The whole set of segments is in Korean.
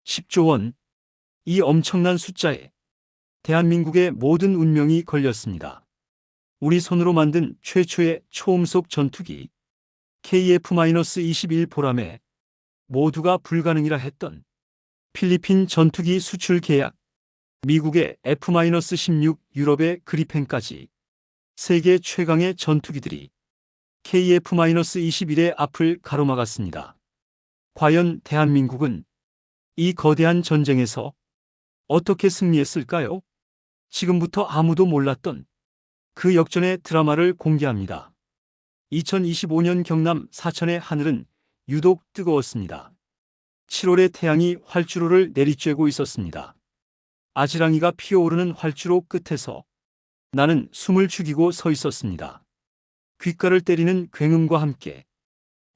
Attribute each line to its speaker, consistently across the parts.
Speaker 1: 10조 원. 이 엄청난 숫자에 대한민국의 모든 운명이 걸렸습니다. 우리 손으로 만든 최초의 초음속 전투기 KF-21 보람에 모두가 불가능이라 했던 필리핀 전투기 수출 계약, 미국의 F-16 유럽의 그리펜까지 세계 최강의 전투기들이 KF-21의 앞을 가로막았습니다. 과연 대한민국은 이 거대한 전쟁에서 어떻게 승리했을까요? 지금부터 아무도 몰랐던 그 역전의 드라마를 공개합니다. 2025년 경남 사천의 하늘은 유독 뜨거웠습니다. 7월의 태양이 활주로를 내리쬐고 있었습니다. 아지랑이가 피어오르는 활주로 끝에서 나는 숨을 죽이고 서 있었습니다. 귓가를 때리는 굉음과 함께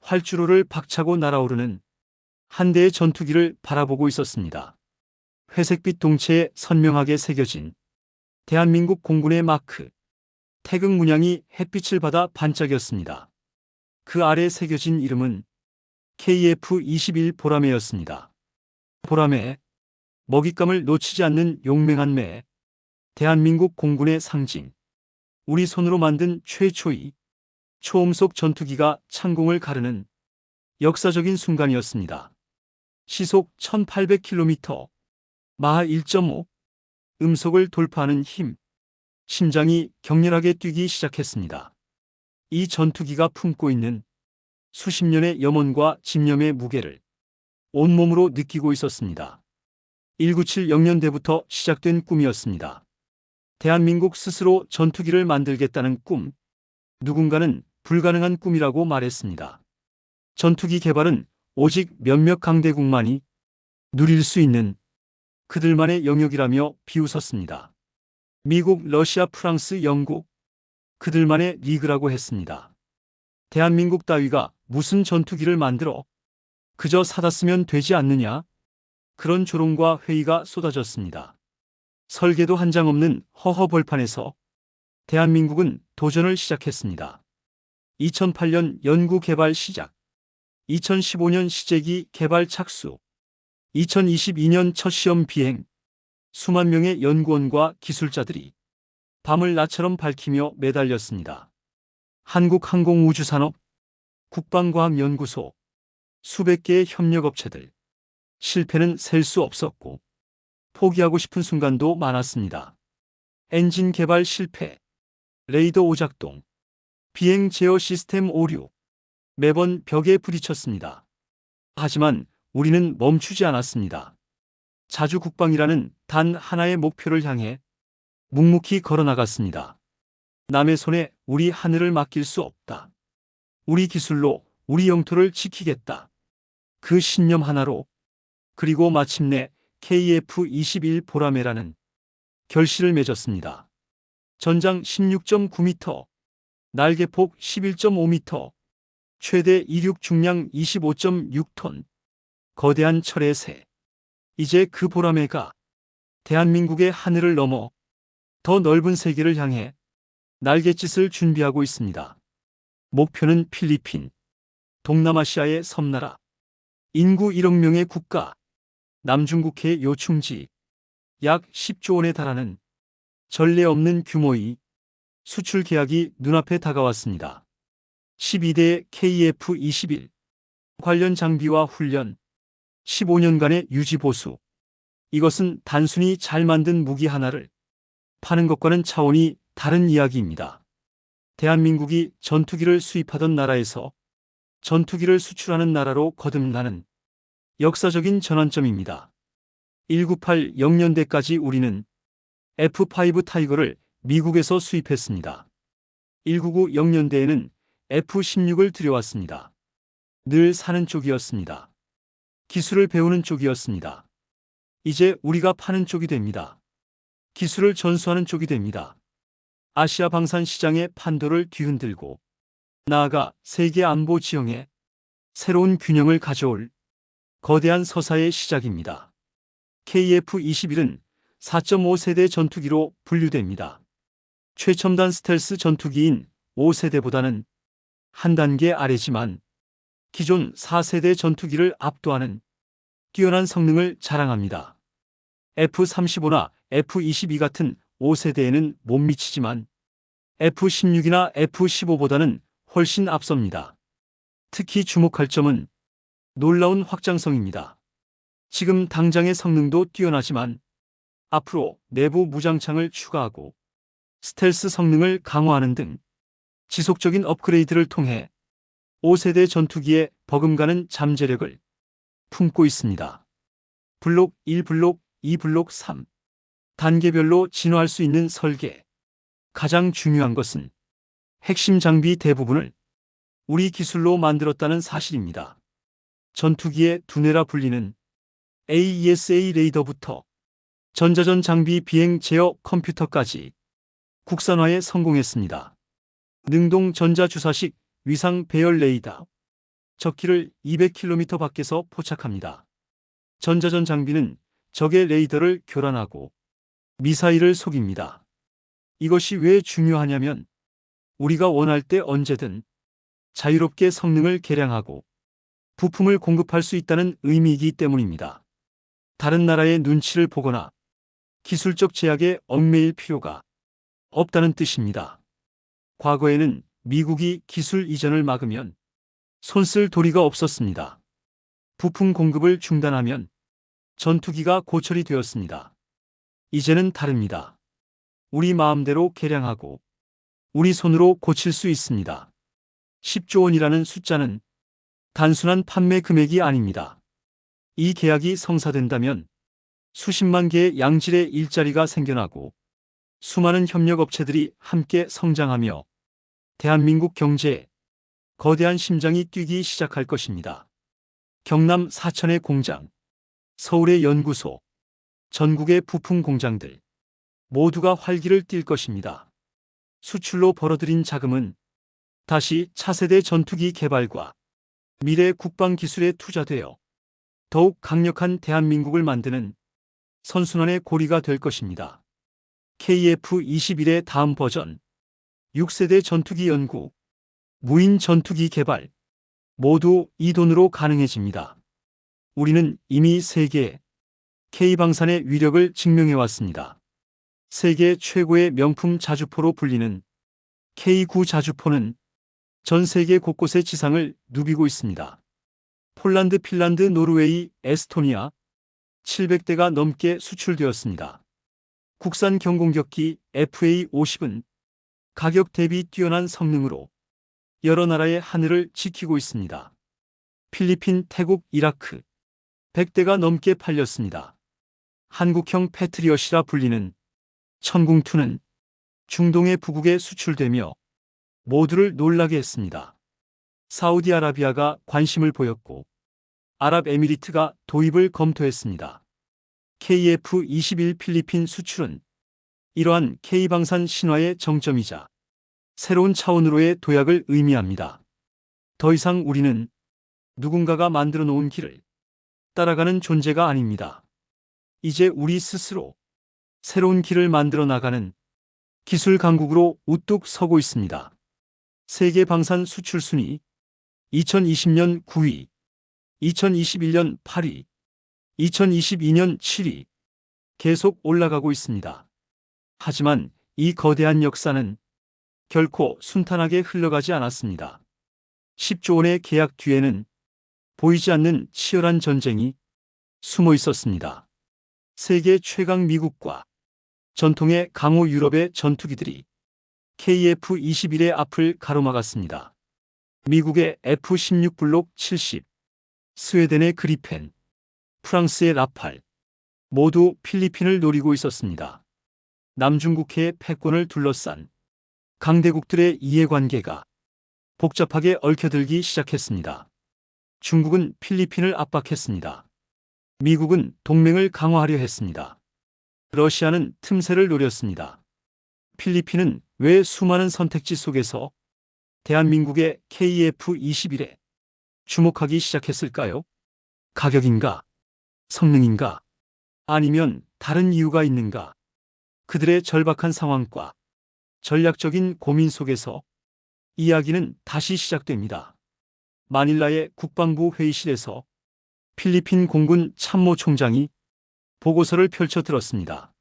Speaker 1: 활주로를 박차고 날아오르는 한 대의 전투기를 바라보고 있었습니다. 회색빛 동체에 선명하게 새겨진 대한민국 공군의 마크, 태극 문양이 햇빛을 받아 반짝였습니다. 그 아래 새겨진 이름은 KF-21 보라매였습니다. 보라매, 먹잇감을 놓치지 않는 용맹한 매, 대한민국 공군의 상징, 우리 손으로 만든 최초의 초음속 전투기가 창공을 가르는 역사적인 순간이었습니다. 시속 1800km, 마하 1.5, 음속을 돌파하는 힘, 심장이 격렬하게 뛰기 시작했습니다. 이 전투기가 품고 있는 수십 년의 염원과 집념의 무게를 온몸으로 느끼고 있었습니다. 1970년대부터 시작된 꿈이었습니다. 대한민국 스스로 전투기를 만들겠다는 꿈, 누군가는 불가능한 꿈이라고 말했습니다. 전투기 개발은 오직 몇몇 강대국만이 누릴 수 있는 그들만의 영역이라며 비웃었습니다. 미국, 러시아, 프랑스, 영국, 그들만의 리그라고 했습니다. 대한민국 따위가 무슨 전투기를 만들어 그저 사다 쓰면 되지 않느냐? 그런 조롱과 회의가 쏟아졌습니다. 설계도 한 장 없는 허허벌판에서 대한민국은 도전을 시작했습니다. 2008년 연구 개발 시작, 2015년 시제기 개발 착수, 2022년 첫 시험 비행, 수만 명의 연구원과 기술자들이 밤을 낮처럼 밝히며 매달렸습니다. 한국항공우주산업, 국방과학연구소, 수백 개의 협력업체들, 실패는 셀 수 없었고 포기하고 싶은 순간도 많았습니다. 엔진 개발 실패, 레이더 오작동, 비행 제어 시스템 오류, 매번 벽에 부딪혔습니다. 하지만 우리는 멈추지 않았습니다. 자주 국방이라는 단 하나의 목표를 향해 묵묵히 걸어나갔습니다. 남의 손에 우리 하늘을 맡길 수 없다. 우리 기술로 우리 영토를 지키겠다. 그 신념 하나로, 그리고 마침내 KF-21 보라매라는 결실을 맺었습니다. 전장 16.9m, 날개폭 11.5m, 최대 이륙 중량 25.6톤, 거대한 철의 새. 이제 그 보라매가 대한민국의 하늘을 넘어 더 넓은 세계를 향해 날갯짓을 준비하고 있습니다. 목표는 필리핀, 동남아시아의 섬나라, 인구 1억 명의 국가, 남중국해의 요충지, 약 10조 원에 달하는 전례 없는 규모의 수출 계약이 눈앞에 다가왔습니다. 12대 KF-21, 관련 장비와 훈련, 15년간의 유지 보수. 이것은 단순히 잘 만든 무기 하나를 파는 것과는 차원이 다른 이야기입니다. 대한민국이 전투기를 수입하던 나라에서 전투기를 수출하는 나라로 거듭나는 역사적인 전환점입니다. 1980년대까지 우리는 F-5 타이거를 미국에서 수입했습니다. 1990년대에는 F-16을 들여왔습니다. 늘 사는 쪽이었습니다. 기술을 배우는 쪽이었습니다. 이제 우리가 파는 쪽이 됩니다. 기술을 전수하는 쪽이 됩니다. 아시아 방산 시장의 판도를 뒤흔들고 나아가 세계 안보 지형에 새로운 균형을 가져올 거대한 서사의 시작입니다. KF-21은 4.5세대 전투기로 분류됩니다. 최첨단 스텔스 전투기인 5세대보다는 한 단계 아래지만 기존 4세대 전투기를 압도하는 뛰어난 성능을 자랑합니다. F-35나 F-22 같은 5세대에는 못 미치지만 F-16이나 F-15보다는 훨씬 앞섭니다. 특히 주목할 점은 놀라운 확장성입니다. 지금 당장의 성능도 뛰어나지만 앞으로 내부 무장창을 추가하고 스텔스 성능을 강화하는 등 지속적인 업그레이드를 통해 5세대 전투기의 버금가는 잠재력을 품고 있습니다. 블록 1, 블록 2, 블록 3 단계별로 진화할 수 있는 설계. 가장 중요한 것은 핵심 장비 대부분을 우리 기술로 만들었다는 사실입니다. 전투기의 두뇌라 불리는 AESA 레이더부터 전자전 장비 비행 제어 컴퓨터까지 국산화에 성공했습니다. 능동 전자주사식 위상 배열 레이더. 적기를 200km 밖에서 포착합니다. 전자전 장비는 적의 레이더를 교란하고 미사일을 속입니다. 이것이 왜 중요하냐면 우리가 원할 때 언제든 자유롭게 성능을 개량하고 부품을 공급할 수 있다는 의미이기 때문입니다. 다른 나라의 눈치를 보거나 기술적 제약에 얽매일 필요가 없다는 뜻입니다. 과거에는 미국이 기술 이전을 막으면 손쓸 도리가 없었습니다. 부품 공급을 중단하면 전투기가 고철이 되었습니다. 이제는 다릅니다. 우리 마음대로 개량하고 우리 손으로 고칠 수 있습니다. 10조 원이라는 숫자는 단순한 판매 금액이 아닙니다. 이 계약이 성사된다면 수십만 개의 양질의 일자리가 생겨나고 수많은 협력업체들이 함께 성장하며 대한민국 경제에 거대한 심장이 뛰기 시작할 것입니다. 경남 사천의 공장, 서울의 연구소, 전국의 부품 공장들 모두가 활기를 띨 것입니다. 수출로 벌어들인 자금은 다시 차세대 전투기 개발과 미래 국방 기술에 투자되어 더욱 강력한 대한민국을 만드는 선순환의 고리가 될 것입니다. KF-21의 다음 버전, 6세대 전투기 연구, 무인 전투기 개발, 모두 이 돈으로 가능해집니다. 우리는 이미 세계에 K방산의 위력을 증명해왔습니다. 세계 최고의 명품 자주포로 불리는 K9 자주포는 전 세계 곳곳에 지상을 누비고 있습니다. 폴란드, 핀란드, 노르웨이, 에스토니아 700대가 넘게 수출되었습니다. 국산 경공격기 FA-50은 가격 대비 뛰어난 성능으로 여러 나라의 하늘을 지키고 있습니다. 필리핀, 태국, 이라크 100대가 넘게 팔렸습니다. 한국형 패트리엇이라 불리는 천궁2는 중동의 부국에 수출되며 모두를 놀라게 했습니다. 사우디아라비아가 관심을 보였고 아랍에미리트가 도입을 검토했습니다. KF-21 필리핀 수출은 이러한 K방산 신화의 정점이자 새로운 차원으로의 도약을 의미합니다. 더 이상 우리는 누군가가 만들어 놓은 길을 따라가는 존재가 아닙니다. 이제 우리 스스로 새로운 길을 만들어 나가는 기술 강국으로 우뚝 서고 있습니다. 세계 방산 수출 순위 2020년 9위, 2021년 8위, 2022년 7위 계속 올라가고 있습니다. 하지만 이 거대한 역사는 결코 순탄하게 흘러가지 않았습니다. 10조 원의 계약 뒤에는 보이지 않는 치열한 전쟁이 숨어 있었습니다. 세계 최강 미국과 전통의 강호 유럽의 전투기들이 KF-21의 앞을 가로막았습니다. 미국의 F-16 블록 70, 스웨덴의 그리펜, 프랑스의 라팔 모두 필리핀을 노리고 있었습니다. 남중국해의 패권을 둘러싼 강대국들의 이해관계가 복잡하게 얽혀들기 시작했습니다. 중국은 필리핀을 압박했습니다. 미국은 동맹을 강화하려 했습니다. 러시아는 틈새를 노렸습니다. 필리핀은 왜 수많은 선택지 속에서 대한민국의 KF-21에 주목하기 시작했을까요? 가격인가? 성능인가? 아니면 다른 이유가 있는가? 그들의 절박한 상황과 전략적인 고민 속에서 이야기는 다시 시작됩니다. 마닐라의 국방부 회의실에서 필리핀 공군 참모총장이 보고서를 펼쳐 들었습니다.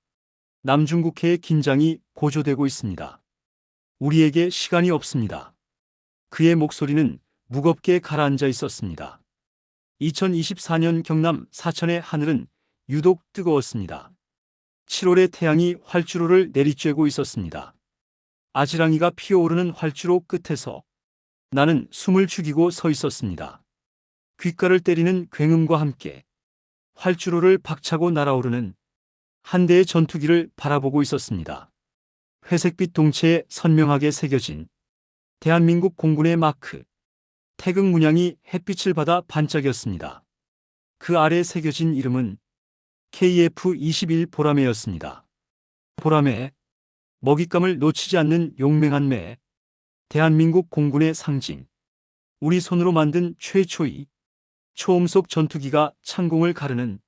Speaker 1: 남중국해의 긴장이 고조되고 있습니다. 우리에게 시간이 없습니다. 그의 목소리는 무겁게 가라앉아 있었습니다. 2024년 경남 사천의 하늘은 유독 뜨거웠습니다. 7월의 태양이 활주로를 내리쬐고 있었습니다. 아지랑이가 피어오르는 활주로 끝에서 나는 숨을 죽이고 서 있었습니다. 귓가를 때리는 굉음과 함께 활주로를 박차고 날아오르는 한 대의 전투기를 바라보고 있었습니다. 회색빛 동체에 선명하게 새겨진 대한민국 공군의 마크, 태극 문양이 햇빛을 받아 반짝였습니다. 그 아래 새겨진 이름은 KF-21 보라매였습니다. 보라매, 먹잇감을 놓치지 않는 용맹한 매, 대한민국 공군의 상징. 우리 손으로 만든 최초의 초음속 전투기가 창공을 가르는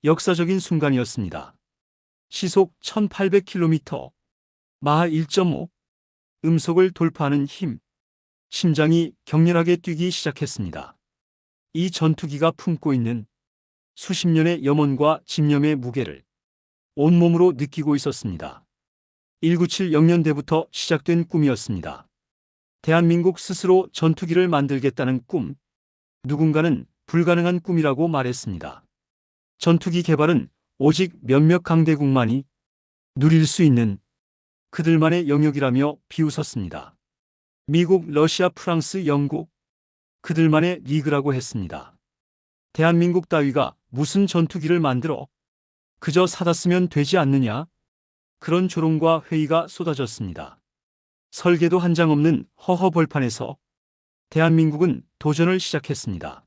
Speaker 1: 역사적인 순간이었습니다. 시속 1800km, 마하 1.5, 음속을 돌파하는 힘, 심장이 격렬하게 뛰기 시작했습니다. 이 전투기가 품고 있는 수십 년의 염원과 집념의 무게를 온몸으로 느끼고 있었습니다. 197 영년대부터 시작된 꿈이었습니다. 대한민국 스스로 전투기를 만들겠다는 꿈. 누군가는 불가능한 꿈이라고 말했습니다. 전투기 개발은 오직 몇몇 강대국만이 누릴 수 있는 그들만의 영역이라며 비웃었습니다. 미국, 러시아, 프랑스, 영국, 그들만의 리그라고 했습니다. 대한민국 따위가 무슨 전투기를 만들어 그저 사다 쓰면 되지 않느냐? 그런 조롱과 회의가 쏟아졌습니다. 설계도 한 장 없는 허허벌판에서 대한민국은 도전을 시작했습니다.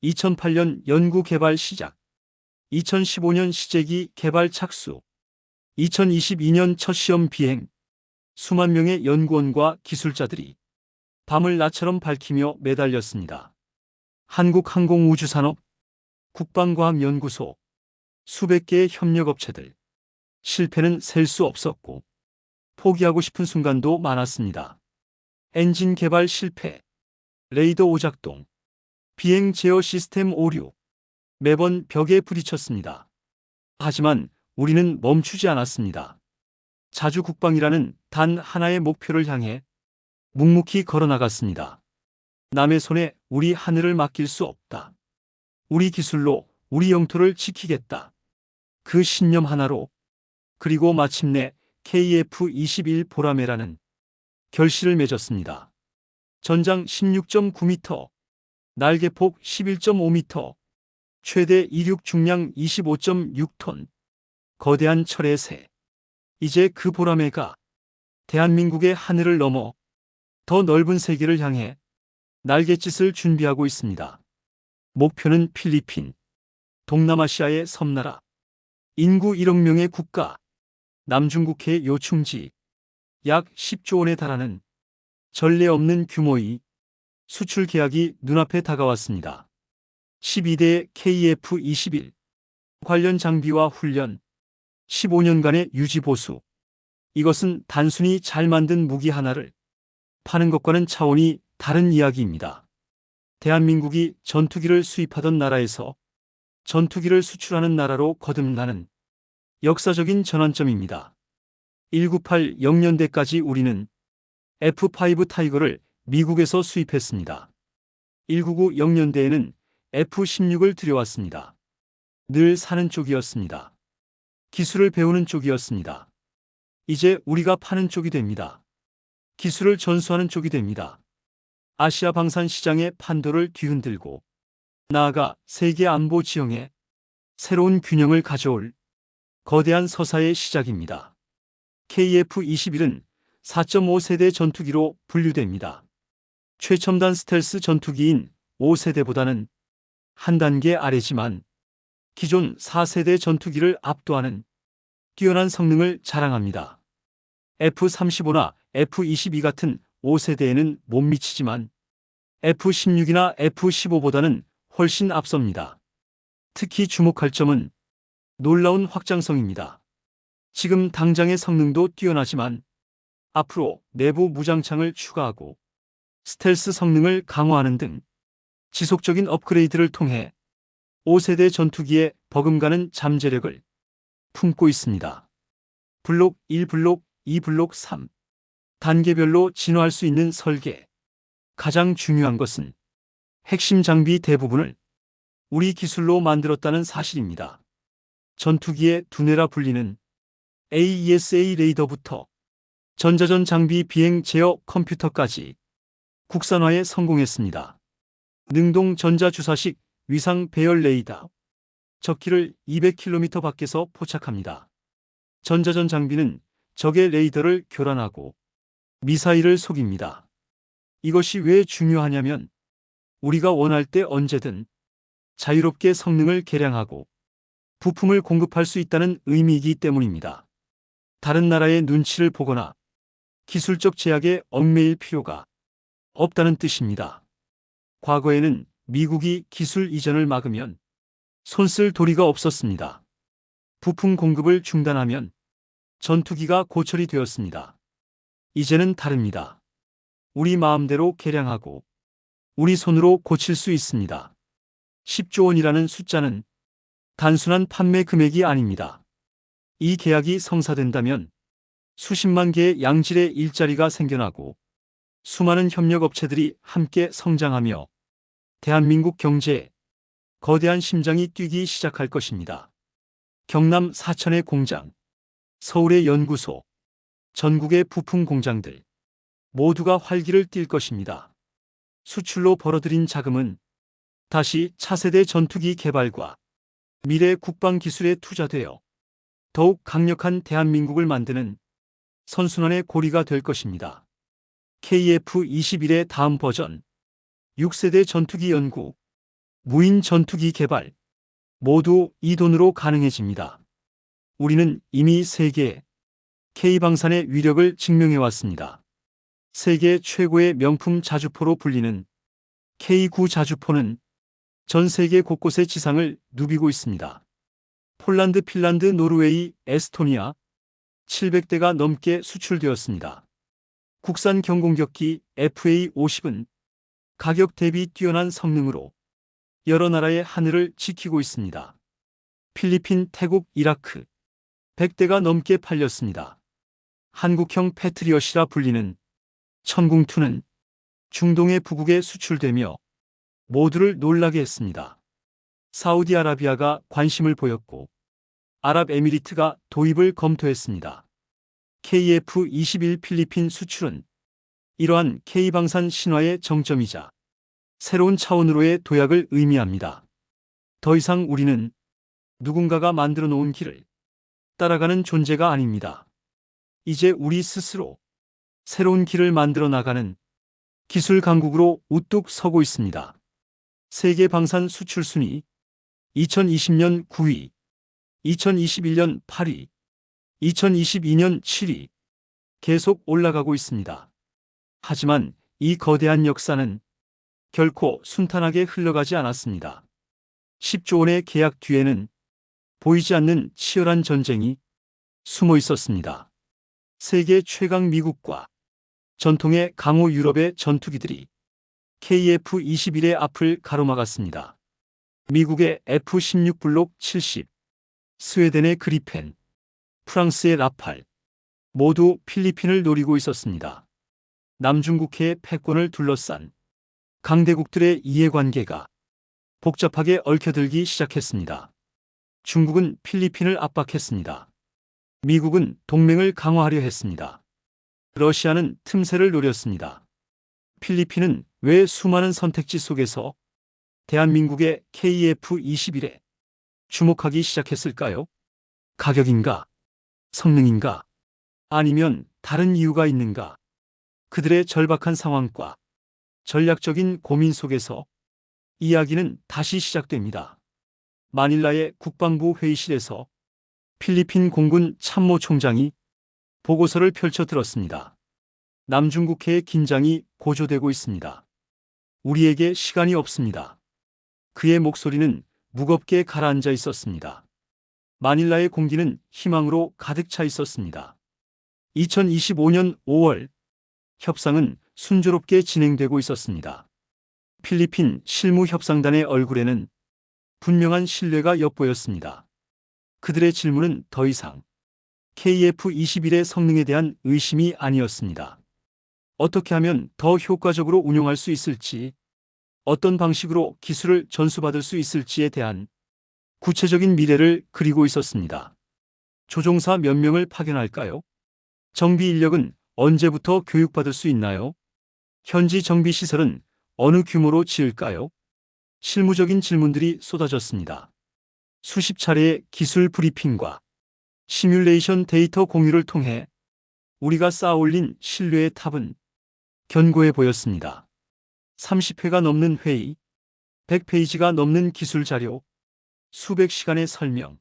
Speaker 1: 2008년 연구 개발 시작, 2015년 시제기 개발 착수, 2022년 첫 시험 비행, 수만 명의 연구원과 기술자들이 밤을 낮처럼 밝히며 매달렸습니다. 한국항공우주산업, 국방과학연구소, 수백 개의 협력업체들, 실패는 셀 수 없었고 포기하고 싶은 순간도 많았습니다. 엔진 개발 실패, 레이더 오작동, 비행 제어 시스템 오류, 매번 벽에 부딪혔습니다. 하지만 우리는 멈추지 않았습니다. 자주 국방이라는 단 하나의 목표를 향해 묵묵히 걸어나갔습니다. 남의 손에 우리 하늘을 맡길 수 없다. 우리 기술로 우리 영토를 지키겠다. 그 신념 하나로, 그리고 마침내 KF-21 보라매라는 결실을 맺었습니다. 전장 16.9m, 날개폭 11.5m, 최대 이륙 중량 25.6톤, 거대한 철의 새. 이제 그 보라매가 대한민국의 하늘을 넘어 더 넓은 세계를 향해 날갯짓을 준비하고 있습니다. 목표는 필리핀, 동남아시아의 섬나라, 인구 1억 명의 국가, 남중국해의 요충지, 약 10조 원에 달하는 전례 없는 규모의 수출 계약이 눈앞에 다가왔습니다. 12대의 KF-21, 관련 장비와 훈련, 15년간의 유지 보수. 이것은 단순히 잘 만든 무기 하나를 파는 것과는 차원이 다른 이야기입니다. 대한민국이 전투기를 수입하던 나라에서 전투기를 수출하는 나라로 거듭나는 역사적인 전환점입니다. 1998 영년대까지 우리는 F5 타이거를 미국에서 수입했습니다. 199 영년대에는 F16을 들여왔습니다. 늘 사는 쪽이었습니다. 기술을 배우는 쪽이었습니다. 이제 우리가 파는 쪽이 됩니다. 기술을 전수하는 쪽이 됩니다. 아시아 방산 시장의 판도를 뒤흔들고 나아가 세계 안보 지형에 새로운 균형을 가져올 거대한 서사의 시작입니다. KF-21은 4.5세대 전투기로 분류됩니다. 최첨단 스텔스 전투기인 5세대보다는 한 단계 아래지만 기존 4세대 전투기를 압도하는 뛰어난 성능을 자랑합니다. F-35나 F-22 같은 5세대에는 못 미치지만 F-16이나 F-15보다는 훨씬 앞섭니다. 특히 주목할 점은 놀라운 확장성입니다. 지금 당장의 성능도 뛰어나지만 앞으로 내부 무장창을 추가하고 스텔스 성능을 강화하는 등 지속적인 업그레이드를 통해 5세대 전투기의 버금가는 잠재력을 품고 있습니다. 블록 1, 블록 2, 블록 3. 단계별로 진화할 수 있는 설계. 가장 중요한 것은 핵심 장비 대부분을 우리 기술로 만들었다는 사실입니다. 전투기의 두뇌라 불리는 AESA 레이더부터 전자전 장비 비행 제어 컴퓨터까지 국산화에 성공했습니다. 능동 전자주사식 위상 배열 레이더. 적기를 200km 밖에서 포착합니다. 전자전 장비는 적의 레이더를 교란하고 미사일을 속입니다. 이것이 왜 중요하냐면 우리가 원할 때 언제든 자유롭게 성능을 개량하고 부품을 공급할 수 있다는 의미이기 때문입니다. 다른 나라의 눈치를 보거나 기술적 제약에 얽매일 필요가 없다는 뜻입니다. 과거에는 미국이 기술 이전을 막으면 손쓸 도리가 없었습니다. 부품 공급을 중단하면 전투기가 고철이 되었습니다. 이제는 다릅니다. 우리 마음대로 개량하고 우리 손으로 고칠 수 있습니다. 10조 원이라는 숫자는 단순한 판매 금액이 아닙니다. 이 계약이 성사된다면 수십만 개의 양질의 일자리가 생겨나고 수많은 협력업체들이 함께 성장하며 대한민국 경제에 거대한 심장이 뛰기 시작할 것입니다. 경남 사천의 공장, 서울의 연구소, 전국의 부품 공장들 모두가 활기를 띨 것입니다. 수출로 벌어들인 자금은 다시 차세대 전투기 개발과 미래 국방 기술에 투자되어 더욱 강력한 대한민국을 만드는 선순환의 고리가 될 것입니다. KF-21의 다음 버전, 6세대 전투기 연구, 무인 전투기 개발, 모두 이 돈으로 가능해집니다. 우리는 이미 세계에 K방산의 위력을 증명해왔습니다. 세계 최고의 명품 자주포로 불리는 K9 자주포는 전 세계 곳곳의 지상을 누비고 있습니다. 폴란드, 핀란드, 노르웨이, 에스토니아 700대가 넘게 수출되었습니다. 국산 경공격기 FA-50은 가격 대비 뛰어난 성능으로 여러 나라의 하늘을 지키고 있습니다. 필리핀, 태국, 이라크 100대가 넘게 팔렸습니다. 한국형 패트리엇이라 불리는 천궁2는 중동의 부국에 수출되며 모두를 놀라게 했습니다. 사우디아라비아가 관심을 보였고 아랍에미리트가 도입을 검토했습니다. KF-21 필리핀 수출은 이러한 K방산 신화의 정점이자 새로운 차원으로의 도약을 의미합니다. 더 이상 우리는 누군가가 만들어 놓은 길을 따라가는 존재가 아닙니다. 이제 우리 스스로 새로운 길을 만들어 나가는 기술 강국으로 우뚝 서고 있습니다. 세계 방산 수출 순위 2020년 9위, 2021년 8위, 2022년 7위 계속 올라가고 있습니다. 하지만 이 거대한 역사는 결코 순탄하게 흘러가지 않았습니다. 10조 원의 계약 뒤에는 보이지 않는 치열한 전쟁이 숨어 있었습니다. 세계 최강 미국과 전통의 강호 유럽의 전투기들이 KF-21의 앞을 가로막았습니다. 미국의 F-16 블록 70, 스웨덴의 그리펜, 프랑스의 라팔, 모두 필리핀을 노리고 있었습니다. 남중국해의 패권을 둘러싼 강대국들의 이해관계가 복잡하게 얽혀들기 시작했습니다. 중국은 필리핀을 압박했습니다. 미국은 동맹을 강화하려 했습니다. 러시아는 틈새를 노렸습니다. 필리핀은 왜 수많은 선택지 속에서 대한민국의 KF-21에 주목하기 시작했을까요? 가격인가? 성능인가? 아니면 다른 이유가 있는가? 그들의 절박한 상황과 전략적인 고민 속에서 이야기는 다시 시작됩니다. 마닐라의 국방부 회의실에서 필리핀 공군 참모총장이 보고서를 펼쳐 들었습니다. 남중국해의 긴장이 고조되고 있습니다. 우리에게 시간이 없습니다. 그의 목소리는 무겁게 가라앉아 있었습니다. 마닐라의 공기는 희망으로 가득 차 있었습니다. 2025년 5월 협상은 순조롭게 진행되고 있었습니다. 필리핀 실무협상단의 얼굴에는 분명한 신뢰가 엿보였습니다. 그들의 질문은 더 이상 KF-21의 성능에 대한 의심이 아니었습니다. 어떻게 하면 더 효과적으로 운용할 수 있을지, 어떤 방식으로 기술을 전수받을 수 있을지에 대한 구체적인 미래를 그리고 있었습니다. 조종사 몇 명을 파견할까요? 정비 인력은 언제부터 교육받을 수 있나요? 현지 정비 시설은 어느 규모로 지을까요? 실무적인 질문들이 쏟아졌습니다. 수십 차례의 기술 브리핑과 시뮬레이션 데이터 공유를 통해 우리가 쌓아올린 신뢰의 탑은 견고해 보였습니다. 30회가 넘는 회의, 100페이지가 넘는 기술 자료, 수백 시간의 설명.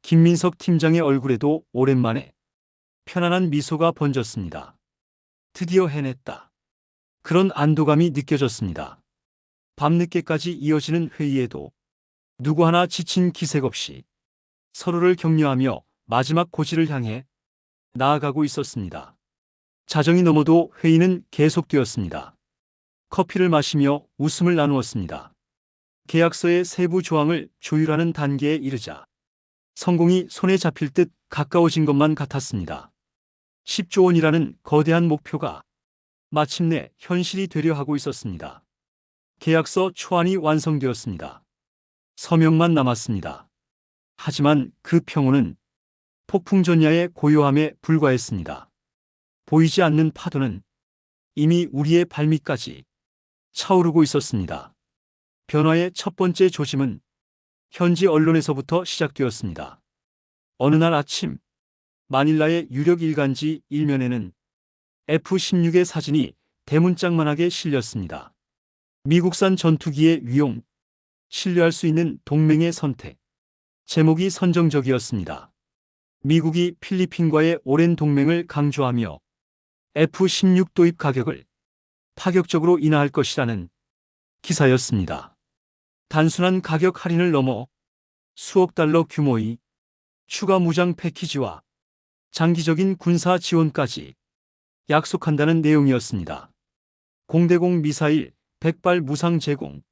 Speaker 1: 김민석 팀장의 얼굴에도 오랜만에 편안한 미소가 번졌습니다. 드디어 해냈다. 그런 안도감이 느껴졌습니다. 밤늦게까지 이어지는 회의에도 누구 하나 지친 기색 없이 서로를 격려하며 마지막 고지를 향해 나아가고 있었습니다. 자정이 넘어도 회의는 계속되었습니다. 커피를 마시며 웃음을 나누었습니다. 계약서의 세부 조항을 조율하는 단계에 이르자 성공이 손에 잡힐 듯 가까워진 것만 같았습니다. 10조 원이라는 거대한 목표가 마침내 현실이 되려 하고 있었습니다. 계약서 초안이 완성되었습니다. 서명만 남았습니다. 하지만 그 평온은 폭풍전야의 고요함에 불과했습니다. 보이지 않는 파도는 이미 우리의 발밑까지 차오르고 있었습니다. 변화의 첫 번째 조짐은 현지 언론에서부터 시작되었습니다. 어느 날 아침, 마닐라의 유력 일간지 일면에는 F-16의 사진이 대문짝만하게 실렸습니다. 미국산 전투기의 위용, 신뢰할 수 있는 동맹의 선택. 제목이 선정적이었습니다. 미국이 필리핀과의 오랜 동맹을 강조하며 F-16 도입 가격을 파격적으로 인하할 것이라는 기사였습니다. 단순한 가격 할인을 넘어 수억 달러 규모의 추가 무장 패키지와 장기적인 군사 지원까지 약속한다는 내용이었습니다. 공대공 미사일 100발 무상 제공,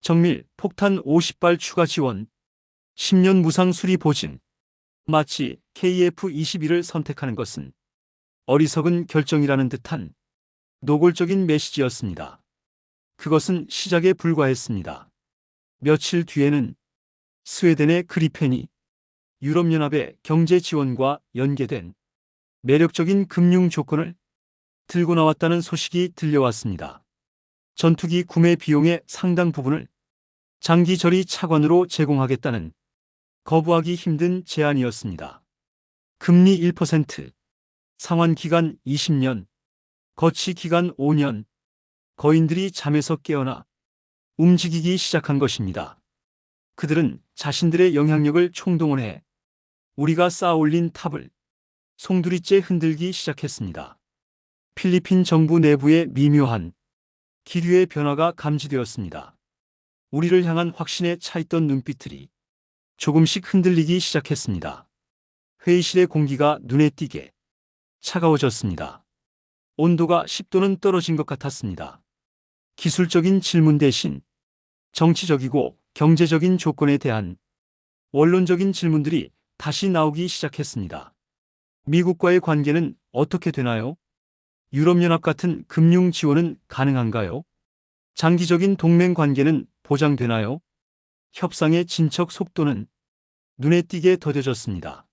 Speaker 1: 정밀 폭탄 50발 추가 지원, 10년 무상 수리 보증. 마치 KF-21을 선택하는 것은 어리석은 결정이라는 듯한 노골적인 메시지였습니다. 그것은 시작에 불과했습니다. 며칠 뒤에는 스웨덴의 그리펜이 유럽연합의 경제 지원과 연계된 매력적인 금융 조건을 들고 나왔다는 소식이 들려왔습니다. 전투기 구매 비용의 상당 부분을 장기 저리 차관으로 제공하겠다는 거부하기 힘든 제안이었습니다. 금리 1%, 상환 기간 20년, 거치 기간 5년. 거인들이 잠에서 깨어나 움직이기 시작한 것입니다. 그들은 자신들의 영향력을 총동원해 우리가 쌓아올린 탑을 송두리째 흔들기 시작했습니다. 필리핀 정부 내부의 미묘한 기류의 변화가 감지되었습니다. 우리를 향한 확신에 차있던 눈빛들이 조금씩 흔들리기 시작했습니다. 회의실의 공기가 눈에 띄게 차가워졌습니다. 온도가 10도는 떨어진 것 같았습니다. 기술적인 질문 대신 정치적이고 경제적인 조건에 대한 원론적인 질문들이 다시 나오기 시작했습니다. 미국과의 관계는 어떻게 되나요? 유럽연합 같은 금융 지원은 가능한가요? 장기적인 동맹 관계는 보장되나요? 협상의 진척 속도는 눈에 띄게 더뎌졌습니다.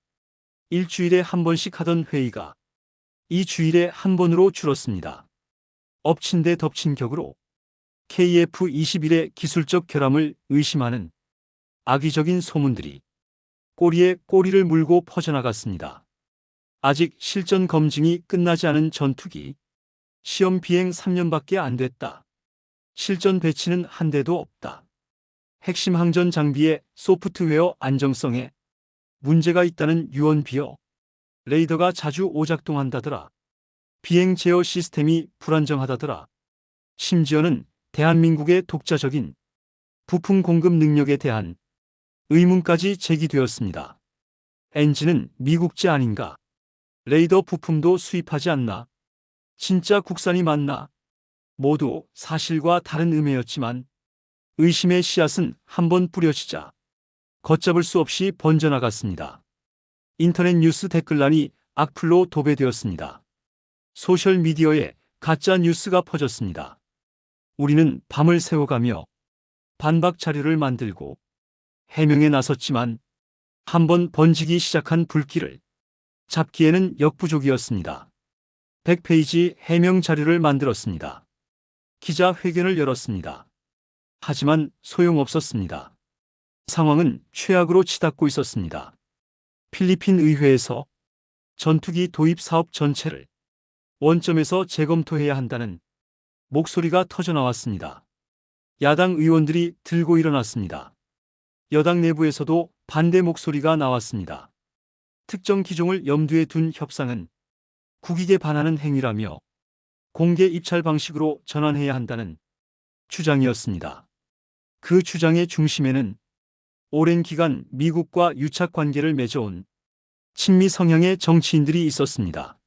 Speaker 1: 일주일에 한 번씩 하던 회의가 이 주일에 한 번으로 줄었습니다. 엎친 데 덮친 격으로 KF-21의 기술적 결함을 의심하는 악의적인 소문들이 꼬리에 꼬리를 물고 퍼져나갔습니다. 아직 실전 검증이 끝나지 않은 전투기. 시험 비행 3년밖에 안 됐다. 실전 배치는 한 대도 없다. 핵심 항전 장비의 소프트웨어 안정성에 문제가 있다는 유언비어. 레이더가 자주 오작동한다더라. 비행 제어 시스템이 불안정하다더라. 심지어는 대한민국의 독자적인 부품 공급 능력에 대한 의문까지 제기되었습니다. 엔진은 미국제 아닌가? 레이더 부품도 수입하지 않나? 진짜 국산이 맞나? 모두 사실과 다른 음해였지만 의심의 씨앗은 한번 뿌려지자 걷잡을 수 없이 번져나갔습니다. 인터넷 뉴스 댓글란이 악플로 도배되었습니다. 소셜미디어에 가짜 뉴스가 퍼졌습니다. 우리는 밤을 새워가며 반박 자료를 만들고 해명에 나섰지만 한번 번지기 시작한 불길을 잡기에는 역부족이었습니다. 100페이지 해명 자료를 만들었습니다. 기자회견을 열었습니다. 하지만 소용없었습니다. 상황은 최악으로 치닫고 있었습니다. 필리핀 의회에서 전투기 도입 사업 전체를 원점에서 재검토해야 한다는 목소리가 터져나왔습니다. 야당 의원들이 들고 일어났습니다. 여당 내부에서도 반대 목소리가 나왔습니다. 특정 기종을 염두에 둔 협상은 국익에 반하는 행위라며 공개 입찰 방식으로 전환해야 한다는 주장이었습니다. 그 주장의 중심에는 오랜 기간 미국과 유착 관계를 맺어온 친미 성향의 정치인들이 있었습니다.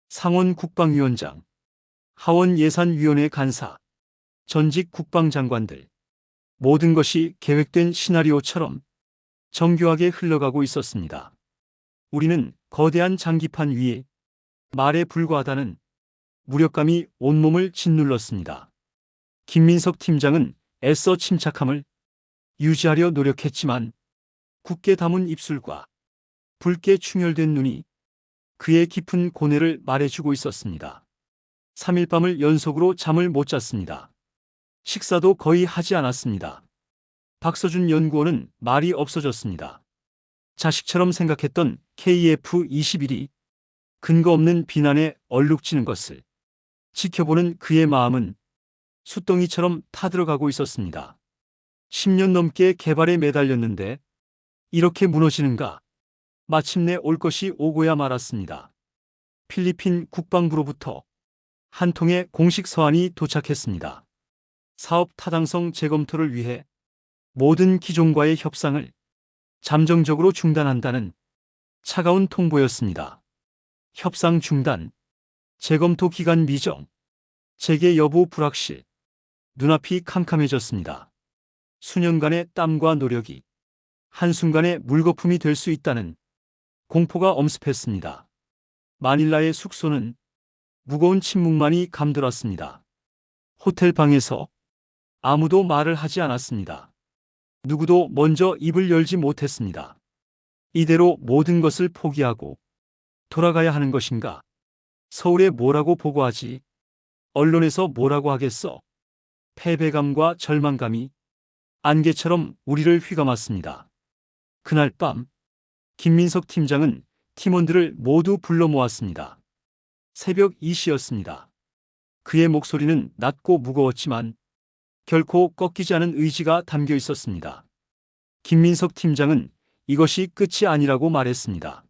Speaker 1: 상원 국방위원장, 하원 예산위원회 간사, 전직 국방장관들, 모든 것이 계획된 시나리오처럼 정교하게 흘러가고 있었습니다. 우리는 거대한 장기판 위에 말에 불과하다는 무력감이 온몸을 짓눌렀습니다. 김민석 팀장은 애써 침착함을 유지하려 노력했지만 굳게 담은 입술과 붉게 충혈된 눈이 그의 깊은 고뇌를 말해주고 있었습니다. 3일 밤을 연속으로 잠을 못 잤습니다. 식사도 거의 하지 않았습니다. 박서준 연구원은 말이 없어졌습니다. 자식처럼 생각했던 KF-21이 근거 없는 비난에 얼룩지는 것을 지켜보는 그의 마음은 숫덩이처럼 타들어가고 있었습니다. 10년 넘게 개발에 매달렸는데 이렇게 무너지는가? 마침내 올 것이 오고야 말았습니다. 필리핀 국방부로부터 한 통의 공식 서한이 도착했습니다. 사업 타당성 재검토를 위해 모든 기종과의 협상을 잠정적으로 중단한다는 차가운 통보였습니다. 협상 중단, 재검토 기간 미정, 재개 여부 불확실, 눈앞이 캄캄해졌습니다. 수년간의 땀과 노력이 한순간에 물거품이 될 수 있다는 공포가 엄습했습니다. 마닐라의 숙소는 무거운 침묵만이 감돌았습니다. 호텔 방에서 아무도 말을 하지 않았습니다. 누구도 먼저 입을 열지 못했습니다. 이대로 모든 것을 포기하고 돌아가야 하는 것인가? 서울에 뭐라고 보고하지? 언론에서 뭐라고 하겠어? 패배감과 절망감이 안개처럼 우리를 휘감았습니다. 그날 밤 김민석 팀장은 팀원들을 모두 불러 모았습니다. 새벽 2시였습니다. 그의 목소리는 낮고 무거웠지만 결코 꺾이지 않은 의지가 담겨 있었습니다. 김민석 팀장은 이것이 끝이 아니라고 말했습니다.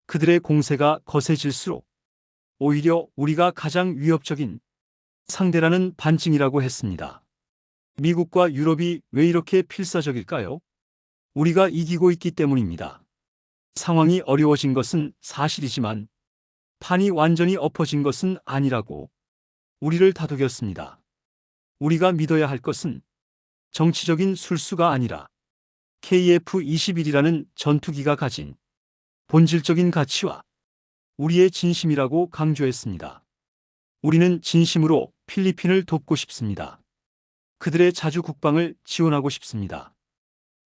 Speaker 1: 그들의 공세가 거세질수록 오히려 우리가 가장 위협적인 상대라는 반증이라고 했습니다. 미국과 유럽이 왜 이렇게 필사적일까요? 우리가 이기고 있기 때문입니다. 상황이 어려워진 것은 사실이지만 판이 완전히 엎어진 것은 아니라고 우리를 다독였습니다. 우리가 믿어야 할 것은 정치적인 술수가 아니라 KF-21이라는 전투기가 가진 본질적인 가치와 우리의 진심이라고 강조했습니다. 우리는 진심으로 필리핀을 돕고 싶습니다. 그들의 자주 국방을 지원하고 싶습니다.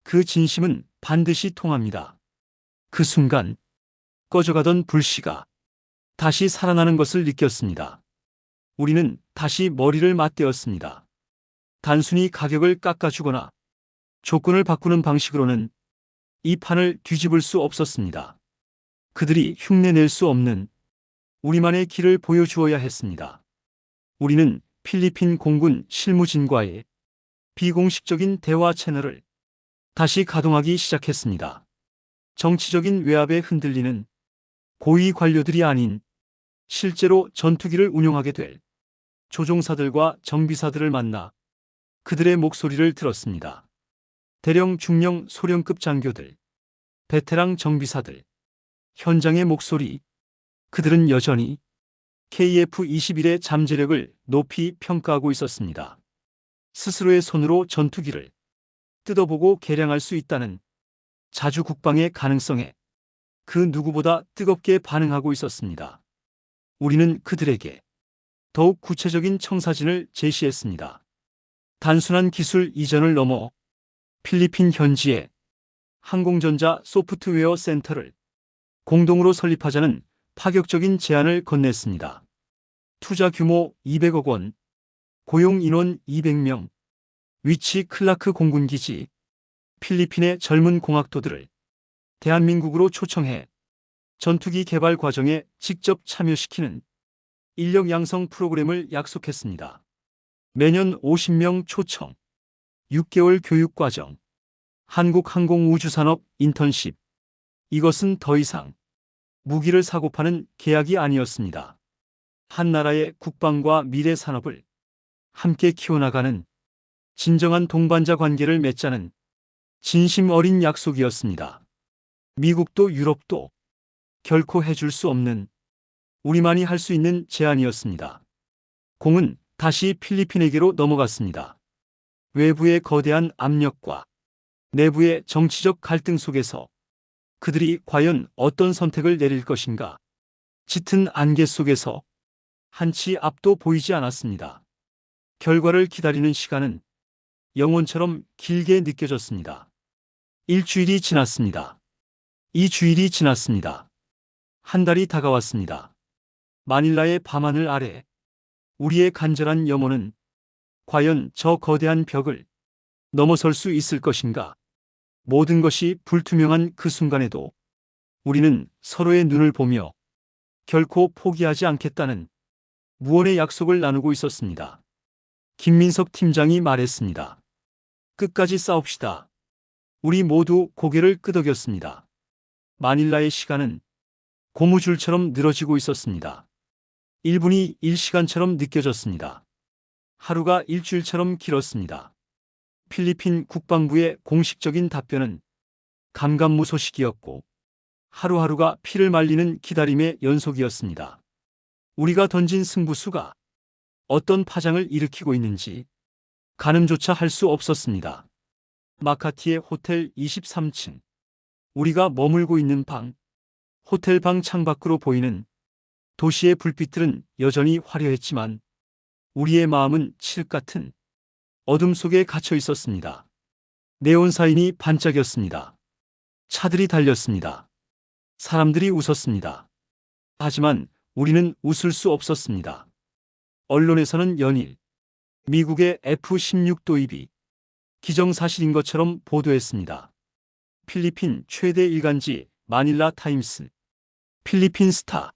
Speaker 1: 그 진심은 반드시 통합니다. 그 순간 꺼져가던 불씨가 다시 살아나는 것을 느꼈습니다. 우리는 다시 머리를 맞대었습니다. 단순히 가격을 깎아주거나 조건을 바꾸는 방식으로는 이 판을 뒤집을 수 없었습니다. 그들이 흉내낼 수 없는 우리만의 길을 보여주어야 했습니다. 우리는 필리핀 공군 실무진과의 비공식적인 대화 채널을 다시 가동하기 시작했습니다. 정치적인 외압에 흔들리는 고위 관료들이 아닌 실제로 전투기를 운용하게 될 조종사들과 정비사들을 만나 그들의 목소리를 들었습니다. 대령 중령 소령급 장교들, 베테랑 정비사들, 현장의 목소리, 그들은 여전히 KF-21의 잠재력을 높이 평가하고 있었습니다. 스스로의 손으로 전투기를 뜯어보고 개량할 수 있다는 자주 국방의 가능성에 그 누구보다 뜨겁게 반응하고 있었습니다. 우리는 그들에게 더욱 구체적인 청사진을 제시했습니다. 단순한 기술 이전을 넘어 필리핀 현지에 항공전자 소프트웨어 센터를 공동으로 설립하자는 파격적인 제안을 건넸습니다. 투자 규모 200억 원, 고용 인원 200명, 위치 클라크 공군기지, 필리핀의 젊은 공학도들을 대한민국으로 초청해 전투기 개발 과정에 직접 참여시키는 인력 양성 프로그램을 약속했습니다. 매년 50명 초청, 6개월 교육과정, 한국항공우주산업 인턴십. 이것은 더 이상 무기를 사고 파는 계약이 아니었습니다. 한 나라의 국방과 미래 산업을 함께 키워나가는 진정한 동반자 관계를 맺자는 진심 어린 약속이었습니다. 미국도 유럽도 결코 해줄 수 없는, 우리만이 할 수 있는 제안이었습니다. 공은 다시 필리핀에게로 넘어갔습니다. 외부의 거대한 압력과 내부의 정치적 갈등 속에서 그들이 과연 어떤 선택을 내릴 것인가? 짙은 안개 속에서 한치 앞도 보이지 않았습니다. 결과를 기다리는 시간은 영혼처럼 길게 느껴졌습니다. 일주일이 지났습니다. 2주일이 지났습니다. 한 달이 다가왔습니다. 마닐라의 밤하늘 아래 우리의 간절한 염원은 과연 저 거대한 벽을 넘어설 수 있을 것인가? 모든 것이 불투명한 그 순간에도 우리는 서로의 눈을 보며 결코 포기하지 않겠다는 무언의 약속을 나누고 있었습니다. 김민석 팀장이 말했습니다. 끝까지 싸웁시다. 우리 모두 고개를 끄덕였습니다. 마닐라의 시간은 고무줄처럼 늘어지고 있었습니다. 1분이 1시간처럼 느껴졌습니다. 하루가 일주일처럼 길었습니다. 필리핀 국방부의 공식적인 답변은 감감무소식이었고 하루하루가 피를 말리는 기다림의 연속이었습니다. 우리가 던진 승부수가 어떤 파장을 일으키고 있는지 가늠조차 할 수 없었습니다. 마카티의 호텔 23층. 우리가 머물고 있는 방, 호텔 방 창밖으로 보이는 도시의 불빛들은 여전히 화려했지만 우리의 마음은 칠흑 같은 어둠 속에 갇혀 있었습니다. 네온사인이 반짝였습니다. 차들이 달렸습니다. 사람들이 웃었습니다. 하지만 우리는 웃을 수 없었습니다. 언론에서는 연일 미국의 F-16 도입이 기정사실인 것처럼 보도했습니다. 필리핀 최대 일간지 마닐라 타임스, 필리핀 스타,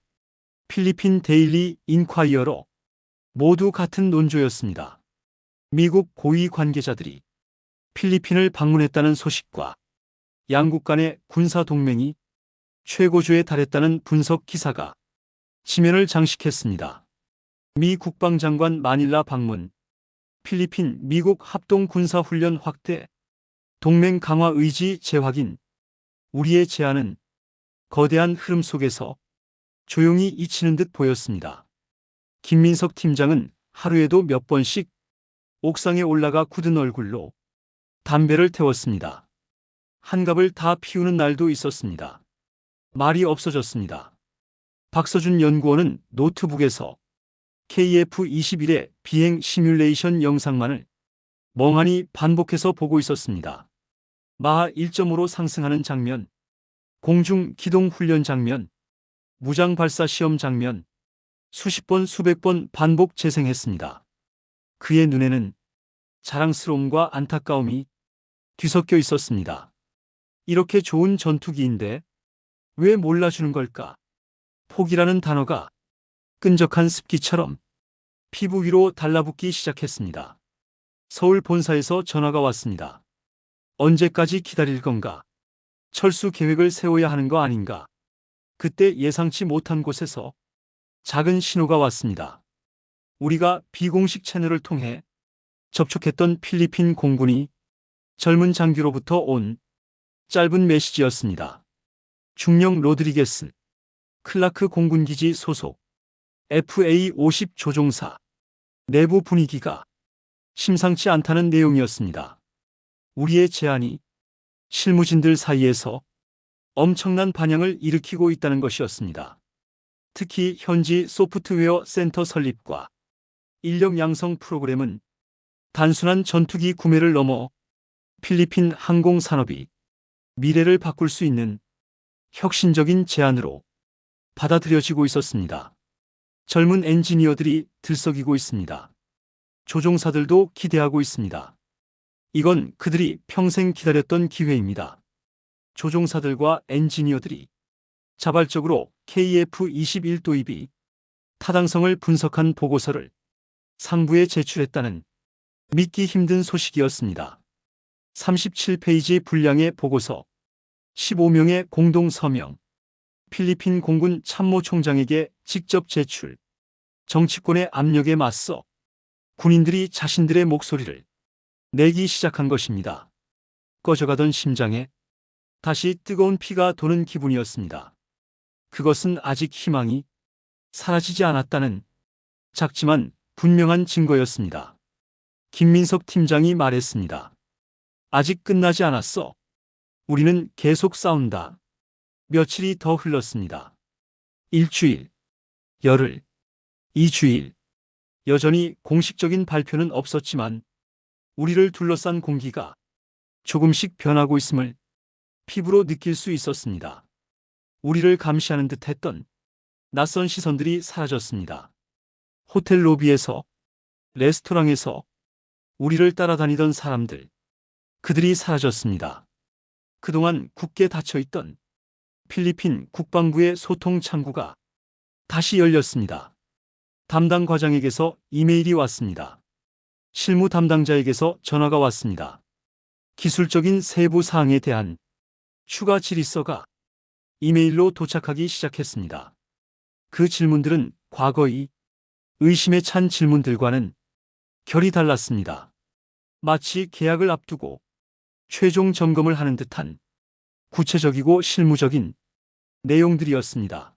Speaker 1: 필리핀 데일리 인콰이어로 모두 같은 논조였습니다. 미국 고위 관계자들이 필리핀을 방문했다는 소식과 양국 간의 군사 동맹이 최고조에 달했다는 분석 기사가 지면을 장식했습니다. 미 국방장관 마닐라 방문, 필리핀 미국 합동 군사훈련 확대, 동맹 강화 의지 재확인. 우리의 제안은 거대한 흐름 속에서 조용히 잊히는 듯 보였습니다. 김민석 팀장은 하루에도 몇 번씩 옥상에 올라가 굳은 얼굴로 담배를 태웠습니다. 한갑을 다 피우는 날도 있었습니다. 말이 없어졌습니다. 박서준 연구원은 노트북에서 KF-21의 비행 시뮬레이션 영상만을 멍하니 반복해서 보고 있었습니다. 마하 1.5로 상승하는 장면, 공중 기동 훈련 장면, 무장 발사 시험 장면, 수십 번 수백 번 반복 재생했습니다. 그의 눈에는 자랑스러움과 안타까움이 뒤섞여 있었습니다. 이렇게 좋은 전투기인데 왜 몰라주는 걸까? 포기라는 단어가 끈적한 습기처럼 피부 위로 달라붙기 시작했습니다. 서울 본사에서 전화가 왔습니다. 언제까지 기다릴 건가? 철수 계획을 세워야 하는 거 아닌가? 그때 예상치 못한 곳에서 작은 신호가 왔습니다. 우리가 비공식 채널을 통해 접촉했던 필리핀 공군이 젊은 장교로부터 온 짧은 메시지였습니다. 중령 로드리게스, 클라크 공군기지 소속, FA-50 조종사. 내부 분위기가 심상치 않다는 내용이었습니다. 우리의 제안이 실무진들 사이에서 엄청난 반향을 일으키고 있다는 것이었습니다. 특히 현지 소프트웨어 센터 설립과 인력 양성 프로그램은 단순한 전투기 구매를 넘어 필리핀 항공 산업이 미래를 바꿀 수 있는 혁신적인 제안으로 받아들여지고 있었습니다. 젊은 엔지니어들이 들썩이고 있습니다. 조종사들도 기대하고 있습니다. 이건 그들이 평생 기다렸던 기회입니다. 조종사들과 엔지니어들이 자발적으로 KF-21 도입이 타당성을 분석한 보고서를 상부에 제출했다는 믿기 힘든 소식이었습니다. 37페이지 분량의 보고서, 15명의 공동 서명, 필리핀 공군 참모총장에게 직접 제출, 정치권의 압력에 맞서 군인들이 자신들의 목소리를 내기 시작한 것입니다. 꺼져가던 심장에 다시 뜨거운 피가 도는 기분이었습니다. 그것은 아직 희망이 사라지지 않았다는 작지만 분명한 증거였습니다. 김민석 팀장이 말했습니다. 아직 끝나지 않았어. 우리는 계속 싸운다. 며칠이 더 흘렀습니다. 일주일, 열흘, 2주일. 여전히 공식적인 발표는 없었지만 우리를 둘러싼 공기가 조금씩 변하고 있음을 피부로 느낄 수 있었습니다. 우리를 감시하는 듯 했던 낯선 시선들이 사라졌습니다. 호텔 로비에서, 레스토랑에서 우리를 따라다니던 사람들, 그들이 사라졌습니다. 그동안 굳게 닫혀있던 필리핀 국방부의 소통 창구가 다시 열렸습니다. 담당 과장에게서 이메일이 왔습니다. 실무 담당자에게서 전화가 왔습니다. 기술적인 세부 사항에 대한 추가 질의서가 이메일로 도착하기 시작했습니다. 그 질문들은 과거의 의심에 찬 질문들과는 결이 달랐습니다. 마치 계약을 앞두고 최종 점검을 하는 듯한 구체적이고 실무적인 내용들이었습니다.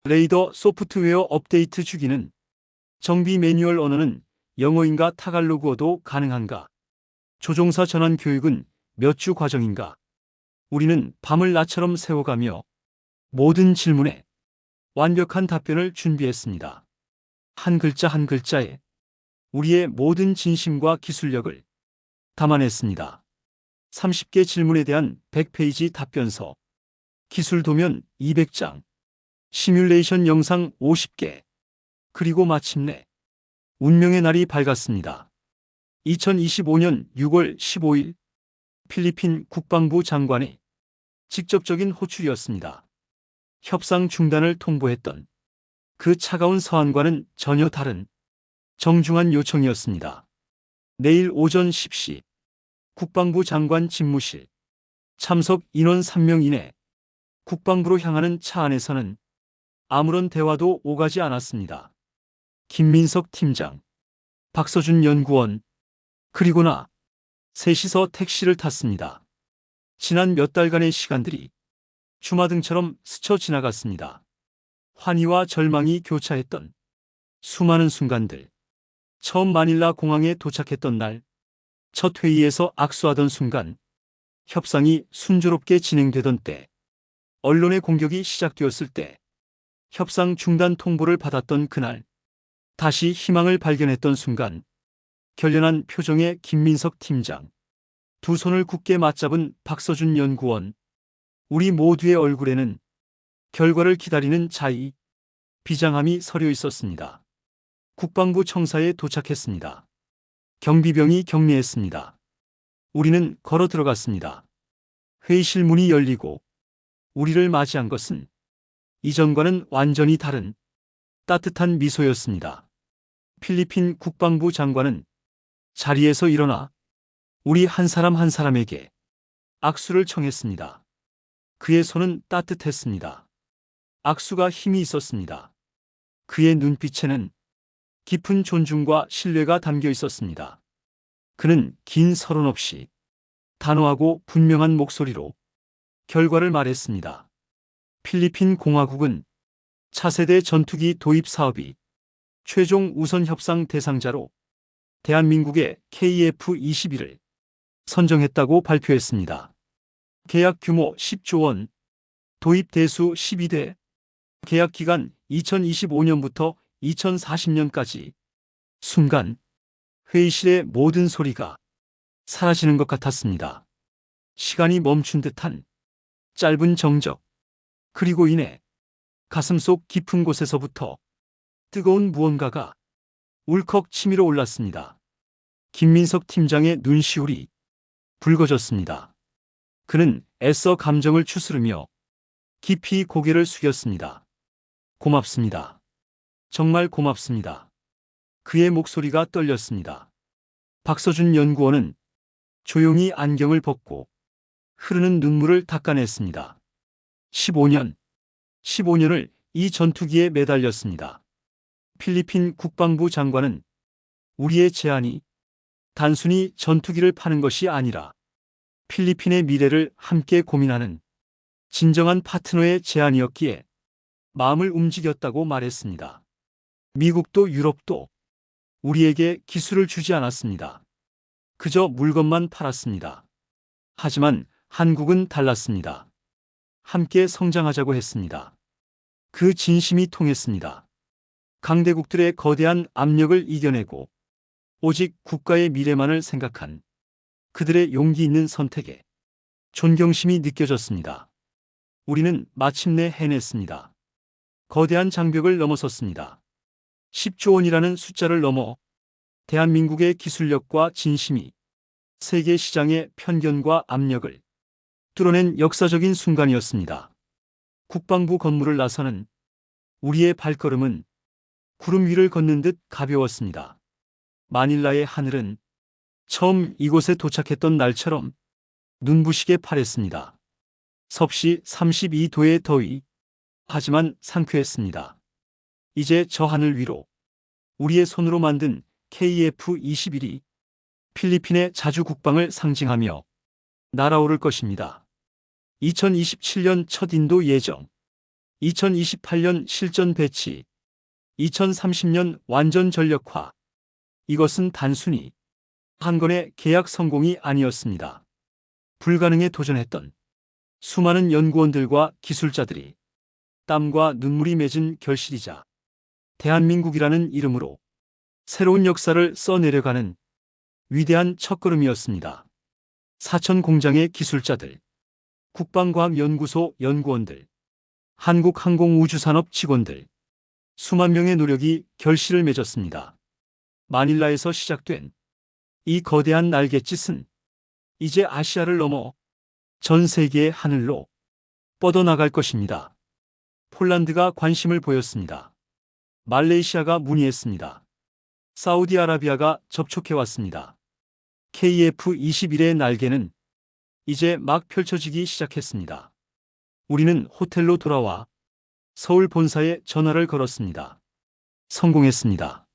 Speaker 1: 레이더 소프트웨어 업데이트 주기는 정비 매뉴얼 언어는 영어인가 타갈로그어도 가능한가? 조종사 전환 교육은 몇 주 과정인가? 우리는 밤을 낮처럼 새워가며 모든 질문에 완벽한 답변을 준비했습니다. 한 글자 한 글자에 우리의 모든 진심과 기술력을 담아냈습니다. 30개 질문에 대한 100페이지 답변서, 기술 도면 200장, 시뮬레이션 영상 50개, 그리고 마침내 운명의 날이 밝았습니다. 2025년 6월 15일 필리핀 국방부 장관의 직접적인 호출이었습니다. 협상 중단을 통보했던 그 차가운 서한과는 전혀 다른 정중한 요청이었습니다. 내일 오전 10시 국방부 장관 집무실, 참석 인원 3명 이내. 국방부로 향하는 차 안에서는 아무런 대화도 오가지 않았습니다. 김민석 팀장, 박서준 연구원, 그리고 나 셋이서 택시를 탔습니다. 지난 몇 달간의 시간들이 주마등처럼 스쳐 지나갔습니다. 환희와 절망이 교차했던 수많은 순간들. 처음 마닐라 공항에 도착했던 날, 첫 회의에서 악수하던 순간, 협상이 순조롭게 진행되던 때, 언론의 공격이 시작되었을 때, 협상 중단 통보를 받았던 그날, 다시 희망을 발견했던 순간, 결연한 표정의 김민석 팀장, 두 손을 굳게 맞잡은 박서준 연구원, 우리 모두의 얼굴에는 결과를 기다리는 자의, 비장함이 서려 있었습니다. 국방부 청사에 도착했습니다. 경비병이 격리했습니다. 우리는 걸어 들어갔습니다. 회의실 문이 열리고 우리를 맞이한 것은 이전과는 완전히 다른 따뜻한 미소였습니다. 필리핀 국방부 장관은 자리에서 일어나 우리 한 사람 한 사람에게 악수를 청했습니다. 그의 손은 따뜻했습니다. 악수가 힘이 있었습니다. 그의 눈빛에는 깊은 존중과 신뢰가 담겨 있었습니다. 그는 긴 서론 없이 단호하고 분명한 목소리로 결과를 말했습니다. 필리핀 공화국은 차세대 전투기 도입 사업이 최종 우선 협상 대상자로 대한민국의 KF-21을 선정했다고 발표했습니다. 계약 규모 10조 원, 도입 대수 12대, 계약 기간 2025년부터 2040년까지. 순간 회의실의 모든 소리가 사라지는 것 같았습니다. 시간이 멈춘 듯한 짧은 정적, 그리고 이내 가슴속 깊은 곳에서부터 뜨거운 무언가가 울컥 치밀어 올랐습니다. 김민석 팀장의 눈시울이 붉어졌습니다. 그는 애써 감정을 추스르며 깊이 고개를 숙였습니다. 고맙습니다. 정말 고맙습니다. 그의 목소리가 떨렸습니다. 박서준 연구원은 조용히 안경을 벗고 흐르는 눈물을 닦아냈습니다. 15년을 이 전투기에 매달렸습니다. 필리핀 국방부 장관은 우리의 제안이 단순히 전투기를 파는 것이 아니라 필리핀의 미래를 함께 고민하는 진정한 파트너의 제안이었기에 마음을 움직였다고 말했습니다. 미국도 유럽도 우리에게 기술을 주지 않았습니다. 그저 물건만 팔았습니다. 하지만 한국은 달랐습니다. 함께 성장하자고 했습니다. 그 진심이 통했습니다. 강대국들의 거대한 압력을 이겨내고 오직 국가의 미래만을 생각한 그들의 용기 있는 선택에 존경심이 느껴졌습니다. 우리는 마침내 해냈습니다. 거대한 장벽을 넘어섰습니다. 10조 원이라는 숫자를 넘어 대한민국의 기술력과 진심이 세계 시장의 편견과 압력을 뚫어낸 역사적인 순간이었습니다. 국방부 건물을 나서는 우리의 발걸음은 구름 위를 걷는 듯 가벼웠습니다. 마닐라의 하늘은 처음 이곳에 도착했던 날처럼 눈부시게 파랬습니다. 섭씨 32도의 더위, 하지만 상쾌했습니다. 이제 저 하늘 위로 우리의 손으로 만든 KF-21이 필리핀의 자주 국방을 상징하며 날아오를 것입니다. 2027년 첫 인도 예정, 2028년 실전 배치, 2030년 완전 전력화. 이것은 단순히 한 건의 계약 성공이 아니었습니다. 불가능에 도전했던 수많은 연구원들과 기술자들이 땀과 눈물이 맺은 결실이자 대한민국이라는 이름으로 새로운 역사를 써내려가는 위대한 첫걸음이었습니다. 사천 공장의 기술자들, 국방과학연구소 연구원들, 한국항공우주산업 직원들, 수만 명의 노력이 결실을 맺었습니다. 마닐라에서 시작된 이 거대한 날갯짓은 이제 아시아를 넘어 전 세계의 하늘로 뻗어나갈 것입니다. 폴란드가 관심을 보였습니다. 말레이시아가 문의했습니다. 사우디아라비아가 접촉해왔습니다. KF-21의 날개는 이제 막 펼쳐지기 시작했습니다. 우리는 호텔로 돌아와 서울 본사에 전화를 걸었습니다. 성공했습니다.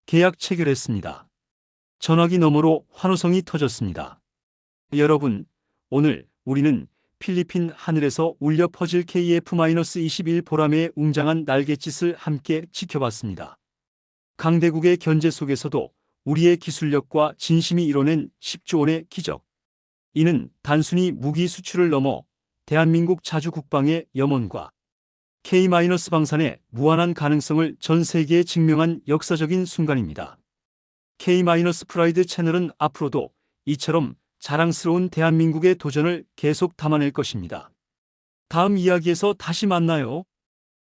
Speaker 1: 계약 체결했습니다. 전화기 너머로 환호성이 터졌습니다. 여러분, 오늘 우리는 필리핀 하늘에서 울려 퍼질 KF-21 보람의 웅장한 날갯짓을 함께 지켜봤습니다. 강대국의 견제 속에서도 우리의 기술력과 진심이 이뤄낸 10조 원의 기적. 이는 단순히 무기 수출을 넘어 대한민국 자주 국방의 염원과 K-방산의 무한한 가능성을 전 세계에 증명한 역사적인 순간입니다. K-프라이드 채널은 앞으로도 이처럼 자랑스러운 대한민국의 도전을 계속 담아낼 것입니다. 다음 이야기에서 다시 만나요.